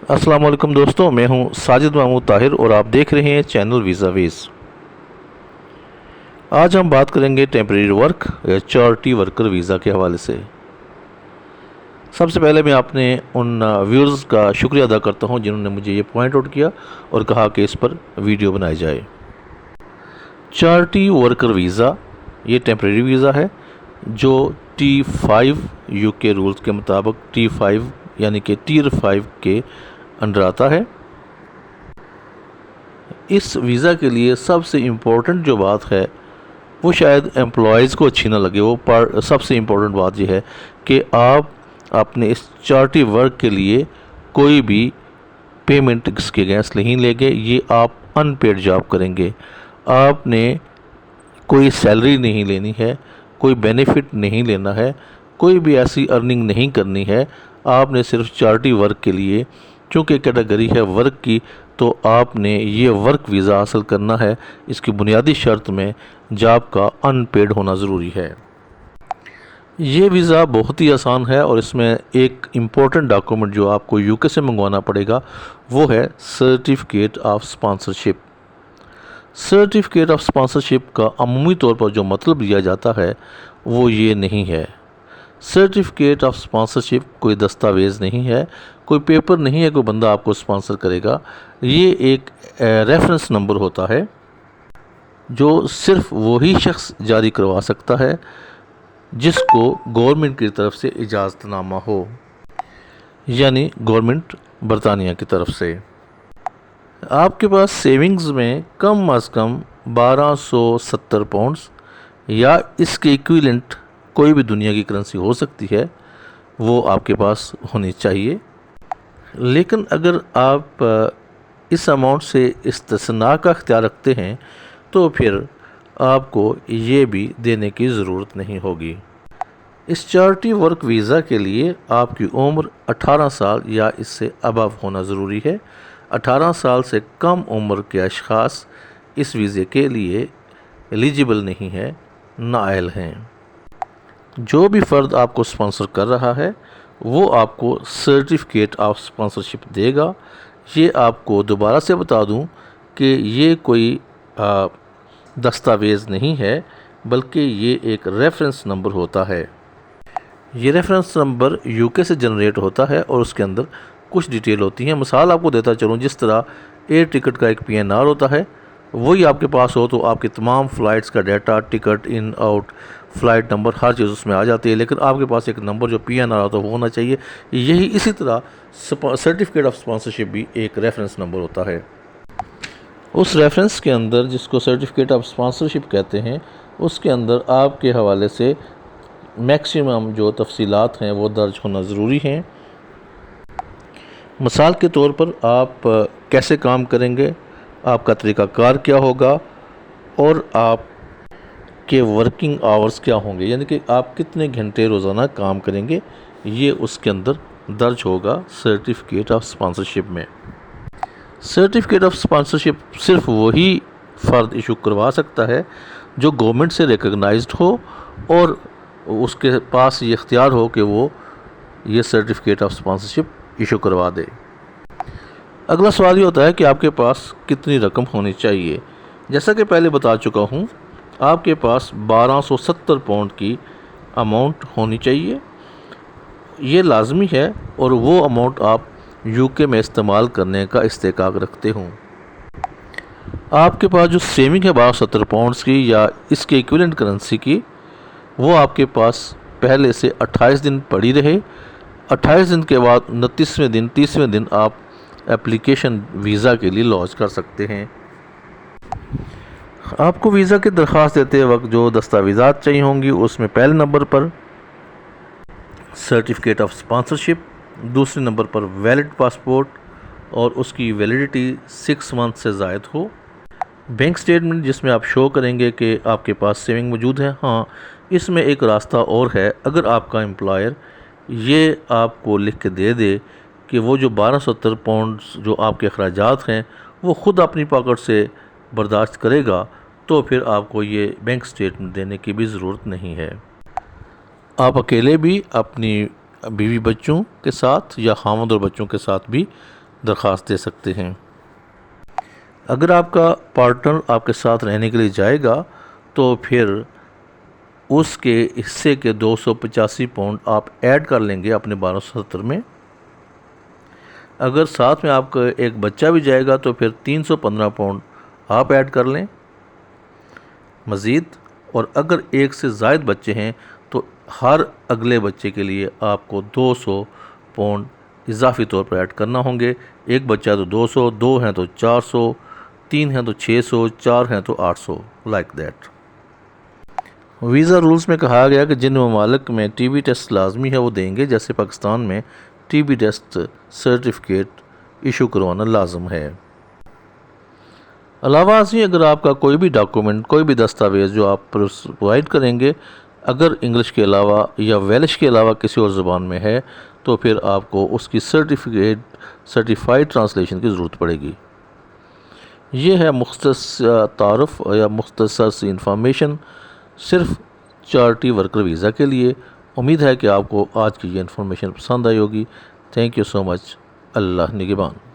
السلام علیکم دوستوں، میں ہوں ساجد محمود طاہر اور آپ دیکھ رہے ہیں چینل ویزا ویز۔ آج ہم بات کریں گے ٹیمپریری ورک یا چارٹی ورکر ویزا کے حوالے سے۔ سب سے پہلے میں اپنے ان ویورز کا شکریہ ادا کرتا ہوں جنہوں نے مجھے یہ پوائنٹ آؤٹ کیا اور کہا کہ اس پر ویڈیو بنائی جائے۔ چارٹی ورکر ویزا یہ ٹیمپریری ویزا ہے جو T5 یو کے رولز کے مطابق T5 یعنی کہ ٹیئر 5 کے انڈر آتا ہے۔ اس ویزا کے لیے سب سے امپورٹنٹ جو بات ہے وہ شاید امپلائیز کو اچھی نہ لگے، وہ سب سے امپورٹنٹ بات یہ ہے کہ آپ اپنے اس چارٹی ورک کے لیے کوئی بھی پیمنٹ اس کے اگینسٹ نہیں لیں گے۔ یہ آپ ان پیڈ جاب کریں گے، آپ نے کوئی سیلری نہیں لینی ہے، کوئی بینیفٹ نہیں لینا ہے، کوئی بھی ایسی ارننگ نہیں کرنی ہے۔ آپ نے صرف چارٹی ورک کے لیے، چونکہ کیٹیگری ہے ورک کی، تو آپ نے یہ ورک ویزا حاصل کرنا ہے۔ اس کی بنیادی شرط میں جاب کا ان پیڈ ہونا ضروری ہے۔ یہ ویزا بہت ہی آسان ہے اور اس میں ایک امپورٹنٹ ڈاکومنٹ جو آپ کو UK سے منگوانا پڑے گا وہ ہے certificate of sponsorship. Certificate of sponsorship کا عمومی طور پر جو مطلب لیا جاتا ہے وہ یہ نہیں ہے۔ سرٹیفکیٹ آف اسپانسرشپ کوئی دستاویز نہیں ہے، کوئی پیپر نہیں ہے، کوئی بندہ آپ کو اسپانسر کرے گا۔ یہ ایک ریفرنس نمبر ہوتا ہے جو صرف وہی شخص جاری کروا سکتا ہے جس کو گورنمنٹ کی طرف سے اجازت نامہ ہو، یعنی گورنمنٹ برطانیہ کی طرف سے۔ آپ کے پاس سیونگز میں کم از کم 1270 پاؤنڈز یا اس کے ایکویلنٹ کوئی بھی دنیا کی کرنسی ہو سکتی ہے، وہ آپ کے پاس ہونی چاہیے۔ لیکن اگر آپ اس اماؤنٹ سے استثناء کا اختیار رکھتے ہیں تو پھر آپ کو یہ بھی دینے کی ضرورت نہیں ہوگی۔ اس چارٹی ورک ویزا کے لیے آپ کی عمر 18 سال یا اس سے ابو ہونا ضروری ہے۔ 18 سال سے کم عمر کے اشخاص اس ویزے کے لیے ایلیجیبل نہیں ہیں، نااہل ہیں۔ جو بھی فرد آپ کو اسپانسر کر رہا ہے وہ آپ کو سرٹیفکیٹ آف اسپانسرشپ دے گا۔ یہ آپ کو دوبارہ سے بتا دوں کہ یہ کوئی دستاویز نہیں ہے بلکہ یہ ایک ریفرنس نمبر ہوتا ہے۔ یہ ریفرنس نمبر UK سے جنریٹ ہوتا ہے اور اس کے اندر کچھ ڈیٹیل ہوتی ہیں۔ مثال آپ کو دیتا چلوں، جس طرح ایئر ٹکٹ کا ایک PNR ہوتا ہے، وہی آپ کے پاس ہو تو آپ کی تمام فلائٹس کا data, ticket in out, flight number, ہر چیز اس میں آ جاتی ہے۔ لیکن آپ کے پاس ایک نمبر جو PNR ہوتا ہے وہ ہونا چاہیے۔ یہی اسی طرح سرٹیفکیٹ آف اسپانسرشپ بھی ایک ریفرنس نمبر ہوتا ہے۔ اس ریفرنس کے اندر، جس کو سرٹیفکیٹ آف اسپانسرشپ کہتے ہیں، اس کے اندر آپ کے حوالے سے میکسیمم جو تفصیلات ہیں وہ درج ہونا ضروری ہیں۔ مثال کے طور پر آپ کیسے کام کریں گے، آپ کا طریقہ کار کیا ہوگا اور آپ کے ورکنگ آورز کیا ہوں گے، یعنی کہ آپ کتنے گھنٹے روزانہ کام کریں گے، یہ اس کے اندر درج ہوگا سرٹیفکیٹ آف اسپانسرشپ میں۔ سرٹیفکیٹ آف اسپانسرشپ صرف وہی فرد ایشو کروا سکتا ہے جو گورنمنٹ سے ریکگنائزڈ ہو اور اس کے پاس یہ اختیار ہو کہ وہ یہ سرٹیفکیٹ آف اسپانسرشپ ایشو کروا دے۔ اگلا سوال یہ ہوتا ہے کہ آپ کے پاس کتنی رقم ہونی چاہیے۔ جیسا کہ پہلے بتا چکا ہوں، آپ کے پاس 1270 پاؤنڈ کی اماؤنٹ ہونی چاہیے، یہ لازمی ہے، اور وہ اماؤنٹ آپ UK میں استعمال کرنے کا استحقاق رکھتے ہوں۔ آپ کے پاس جو سیونگ ہے 1270 پاؤنڈز کی یا اس کے ایکویلنٹ کرنسی کی، وہ آپ کے پاس پہلے سے 28 دن پڑی رہے۔ 28 دن کے بعد 29ویں دن 30ویں دن آپ اپلیکیشن ویزا کے لیے لانچ کر سکتے ہیں۔ آپ کو ویزا کی درخواست دیتے وقت جو دستاویزات چاہیے ہوں گی، اس میں پہلے number per certificate of sponsorship, دوسرے نمبر پر ویلڈ پاسپورٹ اور اس کی ویلیڈیٹی 6 منتھ سے زائد ہو، بینک سٹیٹمنٹ جس میں آپ شو کریں گے کہ آپ کے پاس سیونگ موجود ہے۔ ہاں، اس میں ایک راستہ اور ہے، اگر آپ کا امپلائر یہ آپ کو لکھ کے دے دے کہ وہ جو 1270 پاؤنڈ جو آپ کے اخراجات ہیں وہ خود اپنی پاکٹ سے برداشت کرے گا، تو پھر آپ کو یہ بینک سٹیٹمنٹ دینے کی بھی ضرورت نہیں ہے۔ آپ اکیلے بھی اپنی بیوی بچوں کے ساتھ یا خاوند اور بچوں کے ساتھ بھی درخواست دے سکتے ہیں۔ اگر آپ کا پارٹنر آپ کے ساتھ رہنے کے لیے جائے گا تو پھر اس کے حصے کے 285 پاؤنڈ آپ ایڈ کر لیں گے اپنے 1270 میں۔ اگر ساتھ میں آپ کا ایک بچہ بھی جائے گا تو پھر 315 پاؤنڈ آپ ایڈ کر لیں مزید، اور اگر ایک سے زائد بچے ہیں تو ہر اگلے بچے کے لیے آپ کو 200 پاؤنڈ اضافی طور پر ایڈ کرنا ہوں گے۔ ایک بچہ تو 200، 2 ہیں تو 400، 3 ہیں تو 600، 4 ہیں تو 800، لائک دیٹ۔ ویزا رولز میں کہا گیا کہ جن ممالک میں ٹی بی ٹیسٹ لازمی ہے وہ دیں گے، جیسے پاکستان میں T B test certificate issue کروانا لازم ہے۔ علاوہ ازیں اگر آپ کا کوئی بھی ڈاکومنٹ، کوئی بھی دستاویز جو آپ پرووائڈ کریں گے، اگر انگلش کے علاوہ یا ویلش کے علاوہ کسی اور زبان میں ہے تو پھر آپ کو اس کی سرٹیفائیڈ ٹرانسلیشن کی ضرورت پڑے گی۔ یہ ہے مختصر تعارف یا مختصر سی انفارمیشن صرف چارٹی ورکر ویزا کے لیے۔ امید ہے کہ آپ کو آج کی یہ انفارمیشن پسند آئی ہوگی۔ تھینک یو سو مچ۔ اللہ نگہبان۔